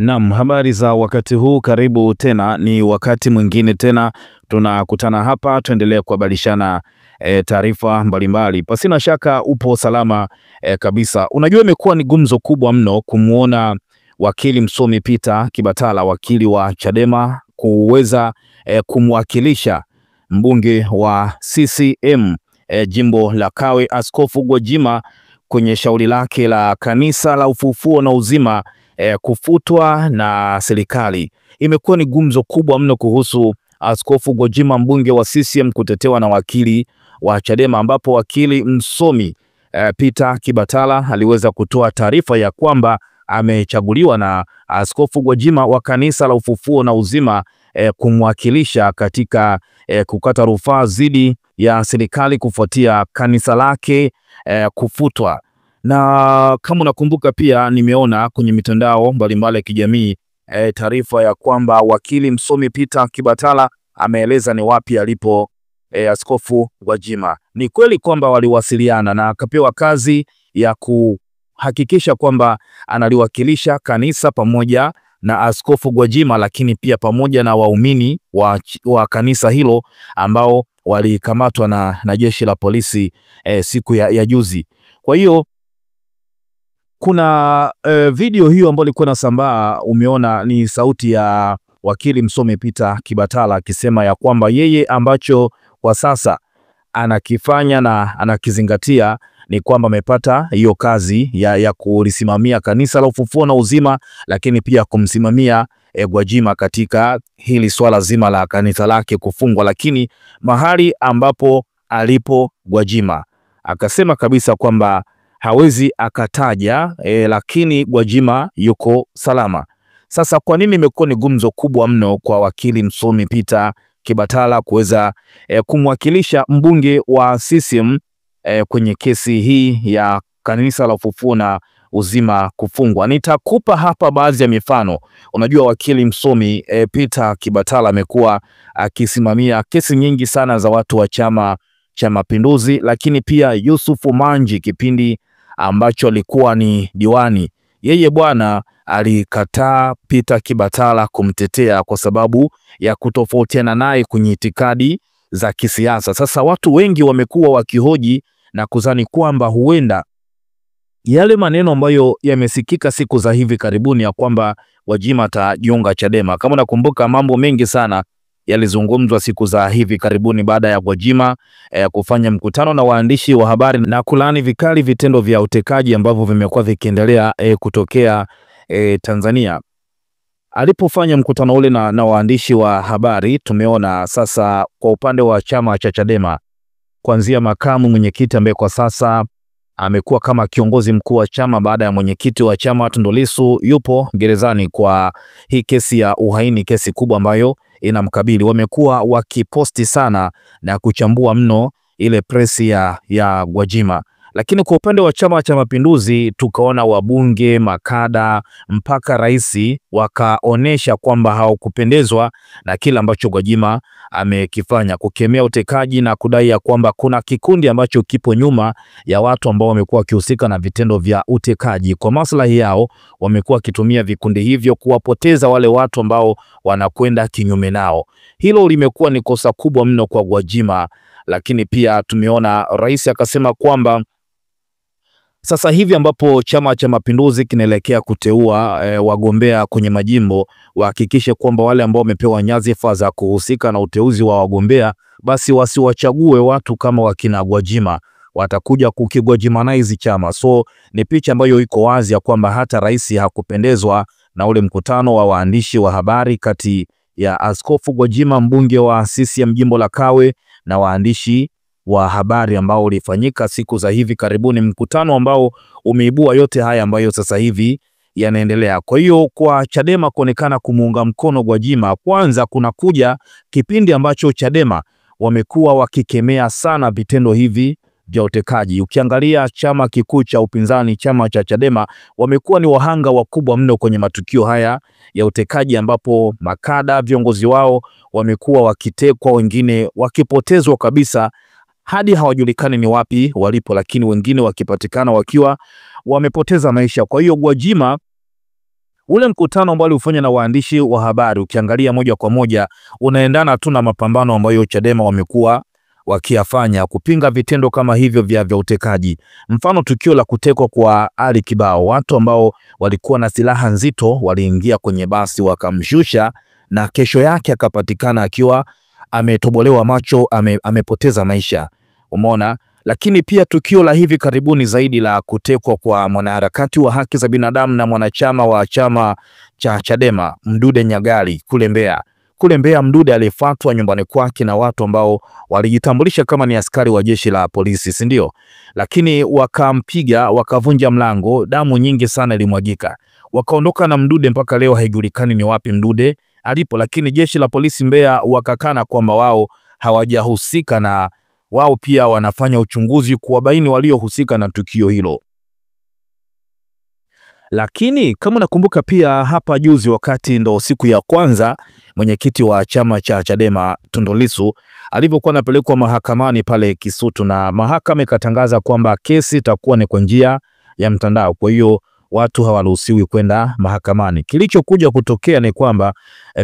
Naam, habari za wakati huu, karibu tena. Ni wakati mwingine tena tunakutana hapa, tuendelee kubadilishana taarifa mbalimbali. Pasina shaka upo salama kabisa. Unajua, imekuwa ni gumzo kubwa mno kumuona wakili msomi Peter Kibatala, wakili wa Chadema, kuweza kumwakilisha mbunge wa CCM jimbo la Kawe, Askofu Gwajima, kwenye shauri lake la kanisa la Ufufuo na Uzima kufutwa na serikali. Imekuwa ni gumzo kubwa mno kuhusu Askofu Gwajima, mbunge wa CCM, kutetewa na wakili wa Chadema, ambapo wakili msomi Peter Kibatala aliweza kutoa taarifa ya kwamba amechaguliwa na Askofu Gwajima wa kanisa la Ufufuo na Uzima kumwakilisha katika kukata rufaa dhidi ya serikali kufuatia kanisa lake kufutwa. Na kama unakumbuka, pia nimeona kwenye mitandao mbalimbali ya kijamii taarifa ya kwamba wakili msomi Peter Kibatala ameeleza ni wapi alipo Askofu Gwajima. Ni kweli kwamba waliwasiliana na akapewa kazi ya kuhakikisha kwamba analiwakilisha kanisa pamoja na Askofu Gwajima, lakini pia pamoja na waumini wa kanisa hilo ambao walikamatwa na jeshi la polisi siku ya juzi. Kwa hiyo kuna video hiyo ambayo ilikuwa inasambaa, umeona ni sauti ya wakili msomi Peter Kibatala akisema ya kwamba yeye ambacho kwa sasa anakifanya na anakizingatia ni kwamba amepata hiyo kazi ya kulisimamia kanisa la Ufufuo na Uzima, lakini pia kumsimamia Gwajima katika hili swala zima la kanisa lake kufungwa. Lakini mahali ambapo alipo Gwajima akasema kabisa kwamba hawezi akataja lakini Gwajima yuko salama. Sasa kwa nini imekuwa ni gumzo kubwa mno kwa wakili msomi Peter Kibatala kuweza kumwakilisha mbunge wa CCM kwenye kesi hii ya kanisa la Ufufuo na Uzima kufungwa? Nitakupa hapa baadhi ya mifano. Unajua, wakili msomi Peter Kibatala amekuwa akisimamia kesi nyingi sana za watu wa Chama cha Mapinduzi, lakini pia Yusuf Manji kipindi ambacho alikuwa ni diwani, yeye bwana alikataa Peter Kibatala kumtetea kwa sababu ya kutofautiana naye kwenye itikadi za kisiasa. Sasa watu wengi wamekuwa wakihoji na kuzani kwamba huenda yale maneno ambayo yamesikika siku za hivi karibuni ya kwamba Gwajima atajiunga Chadema. Kama nakumbuka, mambo mengi sana yalizungumzwa siku za hivi karibuni baada ya Gwajima kufanya mkutano na waandishi wa habari na kulaani vikali vitendo vya utekaji ambavyo vimekuwa vikiendelea kutokea Tanzania. Alipofanya mkutano ule na waandishi wa habari, tumeona sasa kwa upande wa chama cha Chadema, kuanzia makamu mwenyekiti ambaye kwa sasa amekuwa kama kiongozi mkuu wa chama baada ya mwenyekiti wa chama Tundu Lissu yupo gerezani kwa hii kesi ya uhaini, kesi kubwa ambayo inamkabili. Wamekuwa wakiposti sana na kuchambua mno ile presi ya Gwajima. Lakini kwa upande wa Chama cha Mapinduzi tukaona wabunge, makada, mpaka rais wakaonesha kwamba hawakupendezwa na kile ambacho Gwajima amekifanya, kukemea utekaji na kudai ya kwamba kuna kikundi ambacho kipo nyuma ya watu ambao wamekuwa wakihusika na vitendo vya utekaji. Kwa maslahi yao wamekuwa wakitumia vikundi hivyo kuwapoteza wale watu ambao wanakwenda kinyume nao. Hilo limekuwa ni kosa kubwa mno kwa Gwajima. Lakini pia tumeona rais akasema kwamba sasa hivi ambapo Chama cha Mapinduzi kinaelekea kuteua wagombea kwenye majimbo, wahakikishe kwamba wale ambao wamepewa nyadhifa za kuhusika na uteuzi wa wagombea basi wasiwachague watu kama wakina Gwajima, watakuja kukigwajimanize chama. So ni picha ambayo iko wazi ya kwamba hata rais hakupendezwa na ule mkutano wa waandishi wa habari kati ya Askofu Gwajima, mbunge wa CCM jimbo la Kawe, na waandishi wa habari ambao ulifanyika siku za hivi karibuni, mkutano ambao umeibua yote haya ambayo sasa hivi yanaendelea. Kwa hiyo kwa Chadema kuonekana kumuunga mkono Gwajima, kwanza kuna kuja kipindi ambacho Chadema wamekuwa wakikemea sana vitendo hivi vya utekaji. Ukiangalia chama kikuu cha upinzani, chama cha Chadema, wamekuwa ni wahanga wakubwa mno kwenye matukio haya ya utekaji, ambapo makada, viongozi wao wamekuwa wakitekwa, wengine wakipotezwa kabisa hadi hawajulikani ni wapi walipo, lakini wengine wakipatikana wakiwa wamepoteza maisha. Kwa hiyo Gwajima ule mkutano ambao ulifanywa na waandishi wa habari, ukiangalia moja kwa moja unaendana tu na mapambano ambayo Chadema wamekuwa wakiyafanya kupinga vitendo kama hivyo vya utekaji. Mfano tukio la kutekwa kwa Ali Kibao, watu ambao walikuwa na silaha nzito waliingia kwenye basi wakamshusha, na kesho yake akapatikana akiwa ametobolewa macho, amepoteza maisha. Umeona? Lakini pia tukio la hivi karibuni zaidi la kutekwa kwa mwanaharakati wa haki za binadamu na mwanachama wa chama cha Chadema Mdude Nyagali kule Mbeya. Kule Mbeya Mdude alifuatwa nyumbani kwake na watu ambao walijitambulisha kama ni askari wa jeshi la polisi, si ndio? Lakini wakampiga, wakavunja mlango, damu nyingi sana ilimwagika. Wakaondoka na Mdude, mpaka leo haijulikani ni wapi Mdude alipo, lakini jeshi la polisi Mbeya wakakana kwamba wao hawajahusika, na wao pia wanafanya uchunguzi kuwabaini waliohusika na tukio hilo. Lakini kama nakumbuka pia hapa juzi, wakati ndo siku ya kwanza mwenyekiti wa chama cha Chadema Tundu Lissu alivyokuwa anapelekwa mahakamani pale Kisutu, na mahakama ikatangaza kwamba kesi itakuwa ni kwa njia ya mtandao, kwa hiyo watu hawaruhusiwi kwenda mahakamani. Kilichokuja kutokea ni kwamba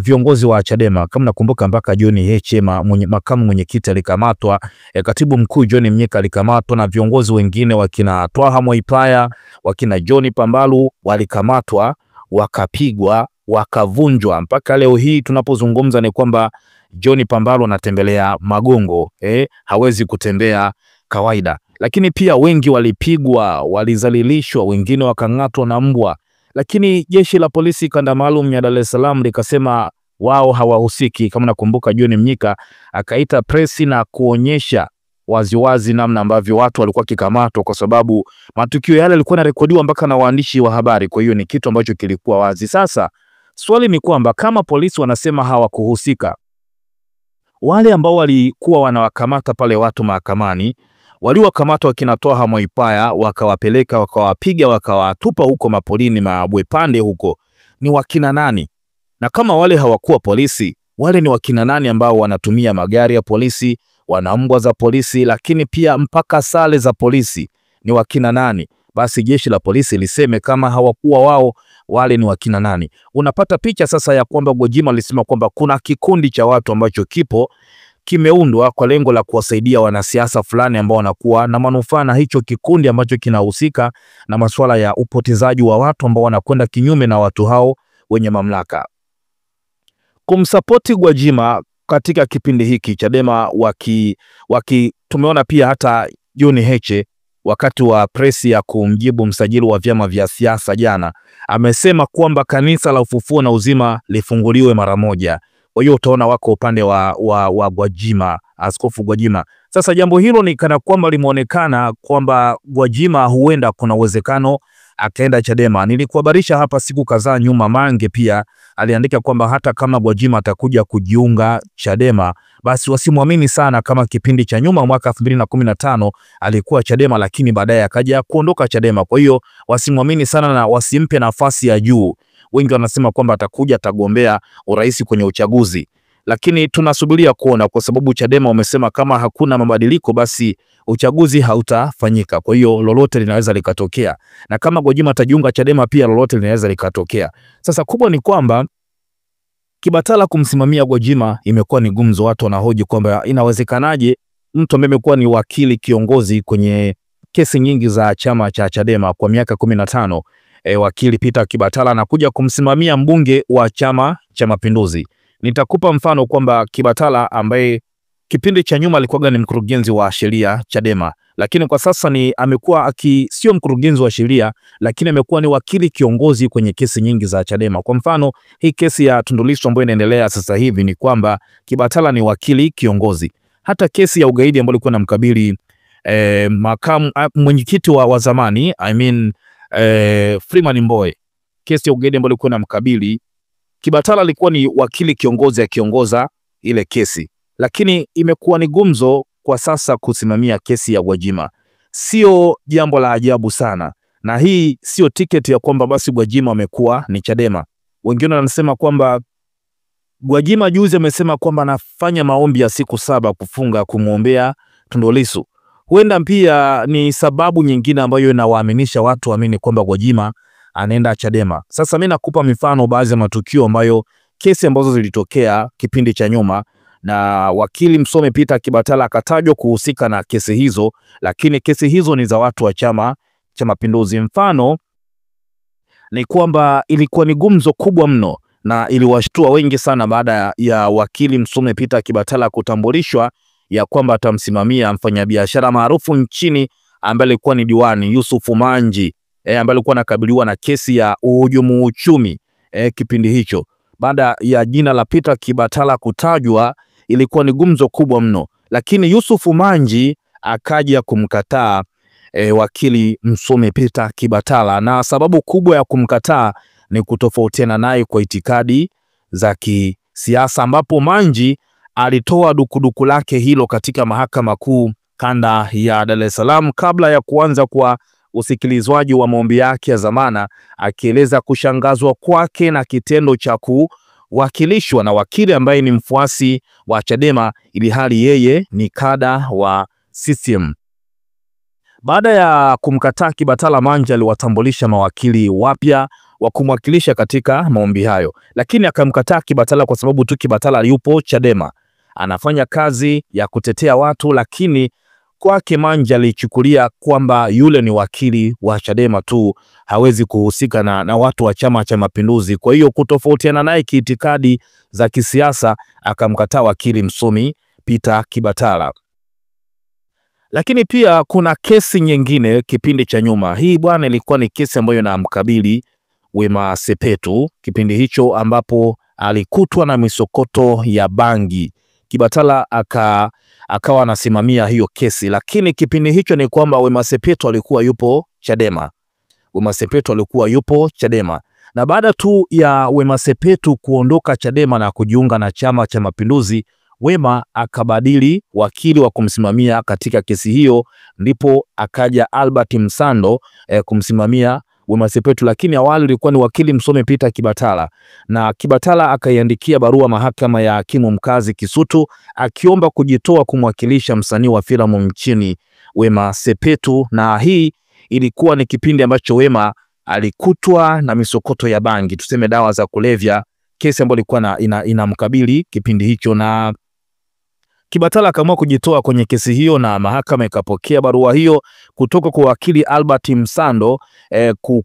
viongozi wa Chadema, kama nakumbuka, mpaka John Heche makamu mwenyekiti alikamatwa, katibu mkuu John Mnyika alikamatwa, na viongozi wengine wakina Twaha Moipaya, wakina John Pambalu walikamatwa, wakapigwa, wakavunjwa. Mpaka leo hii tunapozungumza ni kwamba John Pambalu anatembelea magongo, hawezi kutembea kawaida. Lakini pia wengi walipigwa, walizalilishwa, wengine wakang'atwa na mbwa. Lakini jeshi la polisi kanda maalum ya Dar es Salaam likasema wao hawahusiki. Kama nakumbuka, John Mnyika akaita presi na kuonyesha waziwazi namna ambavyo watu walikuwa kikamatwa, kwa sababu matukio yale yalikuwa yanarekodiwa mpaka na waandishi wa habari. Kwa hiyo ni kitu ambacho kilikuwa wazi. Sasa swali ni kwamba kama polisi wanasema hawakuhusika, wale ambao walikuwa wanawakamata pale watu mahakamani, waliwakamata wakina Twaha Moipaya, wakawapeleka, wakawapiga, wakawatupa huko mapolini, mabwepande huko, ni wakina nani? Na kama wale hawakuwa polisi, wale ni wakina nani ambao wanatumia magari ya polisi, wana mbwa za polisi, lakini pia mpaka sare za polisi, ni wakina nani? Basi jeshi la polisi liseme kama hawakuwa wao, wale ni wakina nani? Unapata picha sasa ya kwamba Gwajima alisema kwamba kuna kikundi cha watu ambacho kimeundwa kwa lengo la kuwasaidia wanasiasa fulani ambao wanakuwa na manufaa na hicho kikundi ambacho kinahusika na masuala ya upotezaji wa watu ambao wanakwenda kinyume na watu hao wenye mamlaka. Kumsapoti Gwajima katika kipindi hiki, Chadema tumeona pia hata John Heche wakati wa presi ya kumjibu msajili wa vyama vya siasa jana, amesema kwamba kanisa la Ufufuo na Uzima lifunguliwe mara moja. Kwa hiyo utaona wako upande wa Gwajima, Askofu Gwajima. Sasa jambo hilo ni kana kwamba limeonekana kwamba Gwajima huenda kuna uwezekano akaenda Chadema. Nilikuhabarisha hapa siku kadhaa nyuma, Mange pia aliandika kwamba hata kama Gwajima atakuja kujiunga Chadema, basi wasimwamini sana, kama kipindi cha nyuma mwaka 2015 alikuwa Chadema lakini baadaye akaja kuondoka Chadema. Kwa hiyo wasimwamini sana na wasimpe nafasi ya juu. Wengi wanasema kwamba atakuja atagombea urais kwenye uchaguzi, lakini tunasubiria kuona, kwa sababu Chadema wamesema kama hakuna mabadiliko basi uchaguzi hautafanyika. Kwa hiyo lolote linaweza likatokea, na kama Gwajima atajiunga Chadema pia lolote linaweza likatokea. Sasa kubwa ni kwamba Kibatala kumsimamia Gwajima imekuwa ni gumzo. Watu wanahoji kwamba inawezekanaje mtu ambaye amekuwa ni wakili kiongozi kwenye kesi nyingi za chama cha Chadema kwa miaka 15, wakili Peter Kibatala anakuja kumsimamia mbunge wa Chama cha Mapinduzi. Nitakupa mfano kwamba Kibatala ambaye kipindi cha nyuma alikuwa ni mkurugenzi wa sheria Chadema, lakini kwa sasa amekuwa sio mkurugenzi wa sheria, lakini amekuwa ni wakili kiongozi kwenye kesi nyingi za Chadema. Kwa mfano hii kesi ya Tundu Lissu ambayo inaendelea sasa hivi ni kwamba Kibatala ni wakili kiongozi. Hata kesi ya ugaidi ambayo ilikuwa inamkabili makamu mwenyekiti wa zamani Freeman Mbowe, kesi ya ugaidi ambayo ilikuwa inamkabili Kibatala alikuwa ni wakili kiongozi akiongoza ile kesi, lakini imekuwa ni gumzo kwa sasa kusimamia kesi ya Gwajima. Sio jambo la ajabu sana, na hii sio tiketi ya kwamba basi Gwajima amekuwa ni Chadema. Wengine wanasema kwamba Gwajima juzi amesema kwamba anafanya maombi ya siku 7 kufunga kumuombea Tundu Lissu. Huenda pia ni sababu nyingine ambayo inawaaminisha watu waamini kwamba Gwajima anaenda Chadema. Sasa mimi nakupa mifano baadhi ya matukio ambayo kesi ambazo zilitokea kipindi cha nyuma, na wakili msomi Peter Kibatala akatajwa kuhusika na kesi hizo, lakini kesi hizo ni za watu wa Chama cha Mapinduzi. Mfano ni kwamba ilikuwa ni gumzo kubwa mno na iliwashtua wengi sana baada ya wakili msomi Peter Kibatala kutambulishwa ya kwamba atamsimamia mfanyabiashara maarufu nchini ambaye alikuwa ni diwani Yusuf Manji, ambaye alikuwa anakabiliwa na kesi ya uhujumu uchumi kipindi hicho. Baada ya jina la Peter Kibatala kutajwa, ilikuwa ni gumzo kubwa mno, lakini Yusuf Manji akaja kumkataa wakili msomi Peter Kibatala, na sababu kubwa ya kumkataa ni kutofautiana naye kwa itikadi za kisiasa, ambapo Manji alitoa dukuduku lake hilo katika mahakama kuu kanda ya Dar es Salaam kabla ya kuanza kwa usikilizwaji wa maombi yake ya dhamana, akieleza kushangazwa kwake na kitendo cha kuwakilishwa na wakili ambaye ni mfuasi wa Chadema ili hali yeye ni kada wa CCM. Baada ya kumkataa Kibatala, Manji aliwatambulisha mawakili wapya wa kumwakilisha katika maombi hayo, lakini akamkataa Kibatala kwa sababu tu Kibatala yupo Chadema, anafanya kazi ya kutetea watu, lakini kwake Manji alichukulia kwamba yule ni wakili wa Chadema tu, hawezi kuhusika na watu wa Chama cha Mapinduzi. Kwa hiyo kutofautiana naye kiitikadi za kisiasa, akamkataa wakili msomi Peter Kibatala. Lakini pia kuna kesi nyingine kipindi cha nyuma. Hii bwana ilikuwa ni kesi ambayo inamkabili Wema Sepetu kipindi hicho, ambapo alikutwa na misokoto ya bangi. Kibatala akawa anasimamia hiyo kesi, lakini kipindi hicho ni kwamba Wema Sepetu alikuwa yupo Chadema. Wema Sepetu alikuwa yupo Chadema, na baada tu ya Wema Sepetu kuondoka Chadema na kujiunga na Chama cha Mapinduzi, Wema akabadili wakili wa kumsimamia katika kesi hiyo, ndipo akaja Albert Msando kumsimamia Wema Sepetu, lakini awali ilikuwa ni wakili msomi Peter Kibatala, na Kibatala akaiandikia barua mahakama ya hakimu mkazi Kisutu akiomba kujitoa kumwakilisha msanii wa filamu nchini Wema Sepetu, na hii ilikuwa ni kipindi ambacho Wema alikutwa na misokoto ya bangi, tuseme dawa za kulevya, kesi ambayo ilikuwa inamkabili kipindi hicho, na Kibatala akaamua kujitoa kwenye kesi hiyo, na mahakama ikapokea barua hiyo kutoka kwa wakili Albert Msando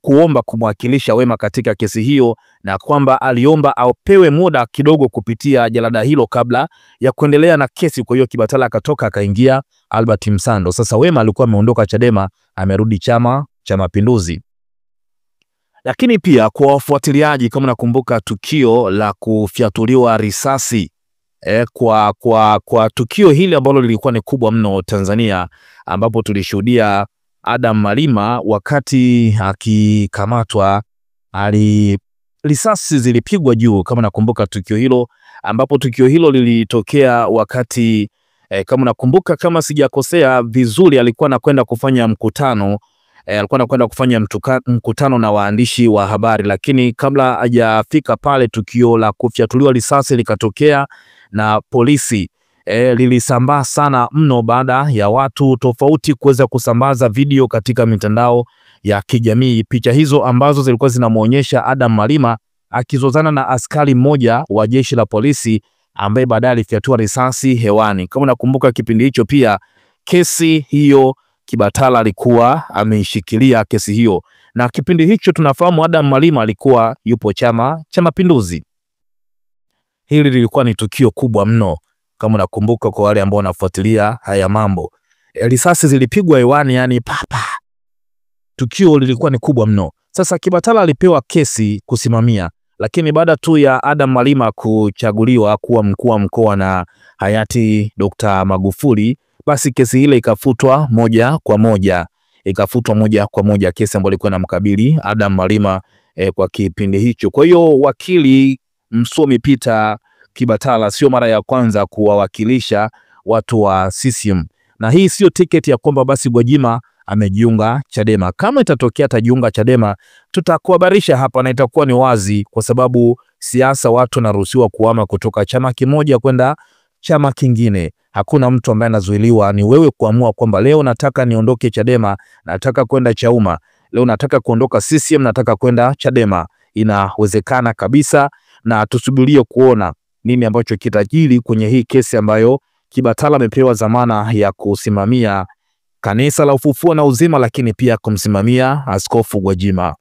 kuomba kumwakilisha Wema katika kesi hiyo, na kwamba aliomba apewe muda kidogo kupitia jalada hilo kabla ya kuendelea na kesi. Kwa hiyo Kibatala akatoka akaingia Albert Msando. Sasa Wema alikuwa ameondoka Chadema, amerudi Chama cha Mapinduzi. Lakini pia kwa wafuatiliaji, kama nakumbuka tukio la kufyatuliwa risasi kwa tukio hili ambalo lilikuwa ni kubwa mno Tanzania, ambapo tulishuhudia Adam Malima wakati akikamatwa risasi zilipigwa juu, kama nakumbuka tukio hilo, ambapo tukio hilo lilitokea wakati kama nakumbuka, kama sijakosea vizuri, alikuwa anakwenda kufanya mkutano mkutano na waandishi wa habari, lakini kabla hajafika pale, tukio la kufyatuliwa risasi likatokea na polisi lilisambaa sana mno baada ya watu tofauti kuweza kusambaza video katika mitandao ya kijamii. Picha hizo ambazo zilikuwa zinamuonyesha Adam Malima akizozana na askari mmoja wa jeshi la polisi ambaye baadaye alifyatua risasi hewani. Kama nakumbuka kipindi hicho pia kesi hiyo Kibatala alikuwa ameishikilia kesi hiyo, na kipindi hicho tunafahamu Adam Malima alikuwa yupo Chama cha Mapinduzi. Hili lilikuwa ni tukio kubwa mno, kama nakumbuka kwa wale ambao wanafuatilia haya mambo. Risasi zilipigwa hewani, yani papa. Tukio lilikuwa ni kubwa mno. Sasa Kibatala alipewa kesi kusimamia, lakini baada tu ya Adam Malima kuchaguliwa kuwa mkuu wa mkoa na hayati Dr. Magufuli, basi kesi ile ikafutwa moja kwa moja, kesi ambayo ilikuwa inamkabili Adam Malima kwa kipindi hicho. Kwa hiyo wakili msomi Peter Kibatala sio mara ya kwanza kuwawakilisha watu wa CCM, na hii sio tiketi ya kwamba basi Gwajima amejiunga Chadema. Kama itatokea atajiunga Chadema, tutakuhabarisha hapa na itakuwa ni wazi, kwa sababu siasa watu wanaruhusiwa kuhama kutoka chama kimoja kwenda chama kingine. Hakuna mtu ambaye anazuiliwa, ni wewe kuamua kwamba leo nataka niondoke Chadema, nataka kwenda Chauma. leo nataka kuondoka CCM, nataka kwenda Chadema. Inawezekana kabisa, na tusubirie kuona nini ambacho kitajiri kwenye hii kesi ambayo Kibatala amepewa dhamana ya kusimamia Kanisa la Ufufuo na Uzima, lakini pia kumsimamia Askofu Gwajima.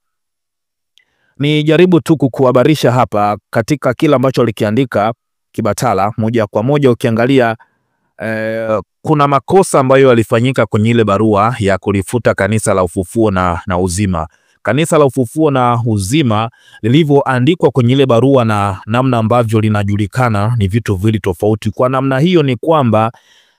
Ni jaribu tu kukuhabarisha hapa katika kila ambacho alikiandika Kibatala. Moja kwa moja ukiangalia kuna makosa ambayo yalifanyika kwenye ile barua ya kulifuta Kanisa la Ufufuo na Uzima. Kanisa la Ufufuo na Uzima lilivyoandikwa kwenye ile barua na namna ambavyo linajulikana ni vitu viwili tofauti. Kwa namna hiyo ni kwamba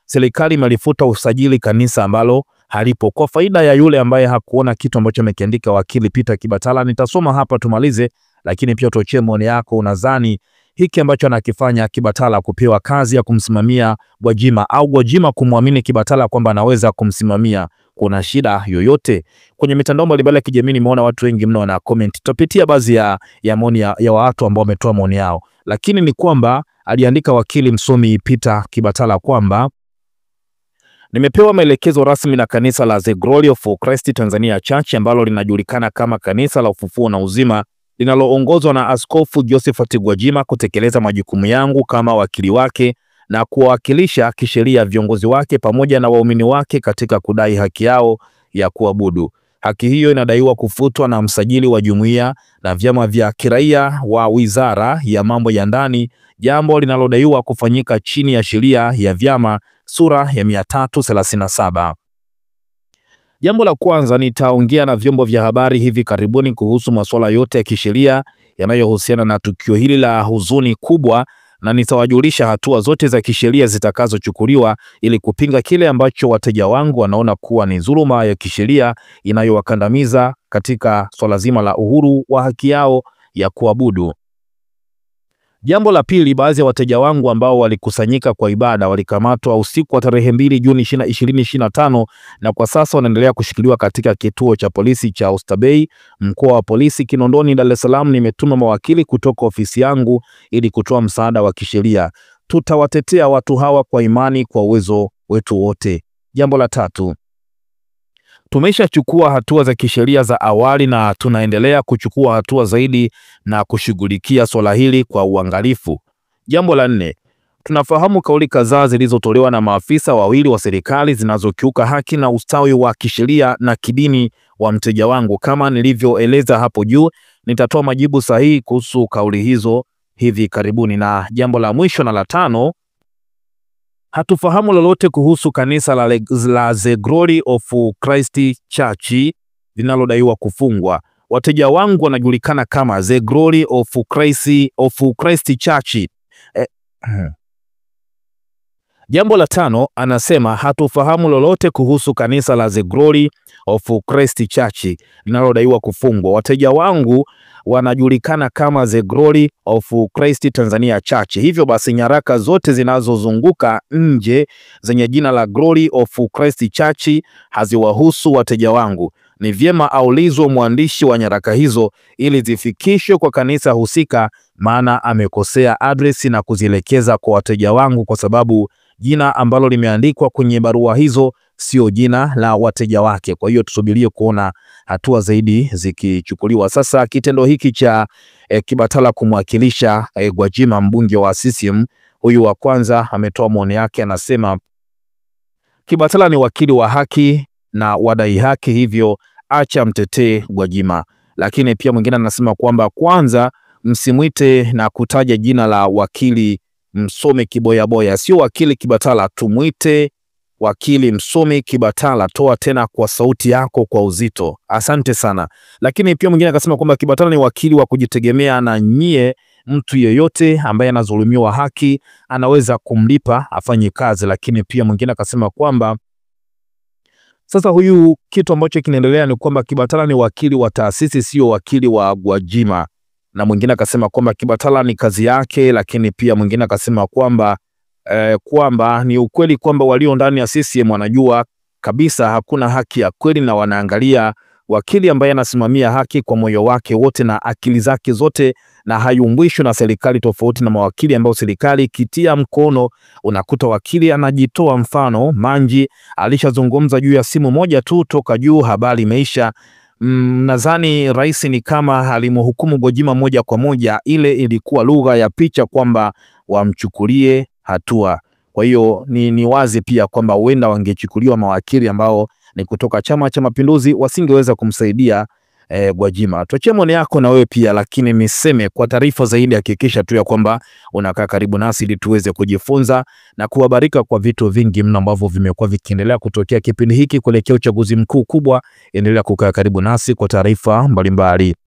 serikali imelifuta usajili kanisa ambalo halipo. Kwa faida ya yule ambaye hakuona kitu ambacho amekiandika wakili Peter Kibatala, nitasoma hapa tumalize, lakini pia tuachie maoni yako. Unadhani hiki ambacho anakifanya Kibatala, kupewa kazi ya kumsimamia Gwajima au Gwajima kumwamini Kibatala kwamba anaweza kumsimamia, kuna shida yoyote? Kwenye mitandao mbalimbali ya kijamii nimeona watu wengi mno wana comment. Tutapitia baadhi ya maoni ya watu ambao wametoa maoni yao, lakini ni kwamba aliandika wakili msomi Peter Kibatala kwamba nimepewa maelekezo rasmi na kanisa la The Glory of Christ Tanzania Church ambalo linajulikana kama Kanisa la Ufufuo na Uzima linaloongozwa na Askofu Josephat Gwajima kutekeleza majukumu yangu kama wakili wake na kuwakilisha kisheria viongozi wake pamoja na waumini wake katika kudai haki yao ya kuabudu. Haki hiyo inadaiwa kufutwa na msajili wa jumuiya na vyama vya kiraia wa Wizara ya Mambo ya Ndani, jambo linalodaiwa kufanyika chini ya sheria ya vyama sura ya 337. Jambo la kwanza, nitaongea na vyombo vya habari hivi karibuni kuhusu masuala yote ya kisheria yanayohusiana na tukio hili la huzuni kubwa, na nitawajulisha hatua zote za kisheria zitakazochukuliwa ili kupinga kile ambacho wateja wangu wanaona kuwa ni dhuluma ya kisheria inayowakandamiza katika swala zima la uhuru wa haki yao ya kuabudu. Jambo la pili, baadhi ya wateja wangu ambao walikusanyika kwa ibada walikamatwa usiku wa tarehe 2 Juni 2025 na kwa sasa wanaendelea kushikiliwa katika kituo cha polisi cha Oysterbay, mkoa wa polisi Kinondoni, Dar es Salaam. Nimetuma mawakili kutoka ofisi yangu ili kutoa msaada wa kisheria. Tutawatetea watu hawa kwa imani, kwa uwezo wetu wote. Jambo la tatu, tumeshachukua hatua za kisheria za awali na tunaendelea kuchukua hatua zaidi na kushughulikia swala hili kwa uangalifu. Jambo la nne, tunafahamu kauli kadhaa zilizotolewa na maafisa wawili wa serikali zinazokiuka haki na ustawi wa kisheria na kidini wa mteja wangu. Kama nilivyoeleza hapo juu, nitatoa majibu sahihi kuhusu kauli hizo hivi karibuni. Na jambo la mwisho na la tano, hatufahamu lolote kuhusu kanisa la The Glory of Christ Church linalodaiwa kufungwa. Wateja wangu wanajulikana kama The Glory of Christ Church. Jambo la tano, anasema hatufahamu lolote kuhusu kanisa la The Glory of Christ Church linalodaiwa kufungwa. Wateja wangu wanajulikana kama The Glory of Christ Tanzania Church. Hivyo basi nyaraka zote zinazozunguka nje zenye jina la Glory of Christ Church haziwahusu wateja wangu. Ni vyema aulizwe mwandishi wa nyaraka hizo ili zifikishwe kwa kanisa husika, maana amekosea address na kuzielekeza kwa wateja wangu, kwa sababu jina ambalo limeandikwa kwenye barua hizo sio jina la wateja wake. Kwa hiyo tusubirie kuona hatua zaidi zikichukuliwa. Sasa kitendo hiki cha Kibatala kumwakilisha Gwajima, mbunge wa CCM, huyu wa kwanza ametoa maoni yake, anasema Kibatala ni wakili wa haki na wadai haki, hivyo acha mtetee Gwajima. Lakini pia mwingine anasema kwamba kwanza msimwite na kutaja jina la wakili Msomi Kiboyaboya, sio wakili Kibatala, tumuite wakili Msomi Kibatala, toa tena kwa sauti yako kwa uzito. Asante sana. Lakini pia mwingine akasema kwamba Kibatala ni wakili wa kujitegemea na nyie, mtu yeyote ambaye anadhulumiwa haki anaweza kumlipa afanye kazi. Lakini pia mwingine akasema kwamba sasa huyu kitu ambacho kinaendelea ni kwamba Kibatala ni wakili wa taasisi, sio wakili wa Gwajima. Na mwingine akasema kwamba Kibatala ni kazi yake. Lakini pia mwingine akasema kwamba ni ukweli kwamba walio ndani ya CCM wanajua kabisa hakuna haki ya kweli na wanaangalia wakili ambaye anasimamia haki kwa moyo wake wote na akili zake zote na hayumbishwi na serikali, tofauti na mawakili ambao serikali kitia mkono unakuta wakili anajitoa. Mfano, Manji alishazungumza juu ya simu moja tu toka juu, habari imeisha. nadhani rais ni kama alimhukumu Gwajima moja kwa moja. Ile ilikuwa lugha ya picha kwamba wamchukulie hatua. Kwa hiyo ni wazi pia kwamba huenda wangechukuliwa mawakili ambao ni kutoka Chama cha Mapinduzi, wasingeweza kumsaidia Gwajima. Tuachie maoni yako na wewe pia, lakini niseme kwa taarifa zaidi hakikisha tu ya kwamba unakaa karibu nasi ili tuweze kujifunza na kuhabarika kwa vitu vingi mno ambavyo vimekuwa vikiendelea kutokea kipindi hiki kuelekea uchaguzi mkuu kubwa. Endelea kukaa karibu nasi kwa taarifa mbalimbali.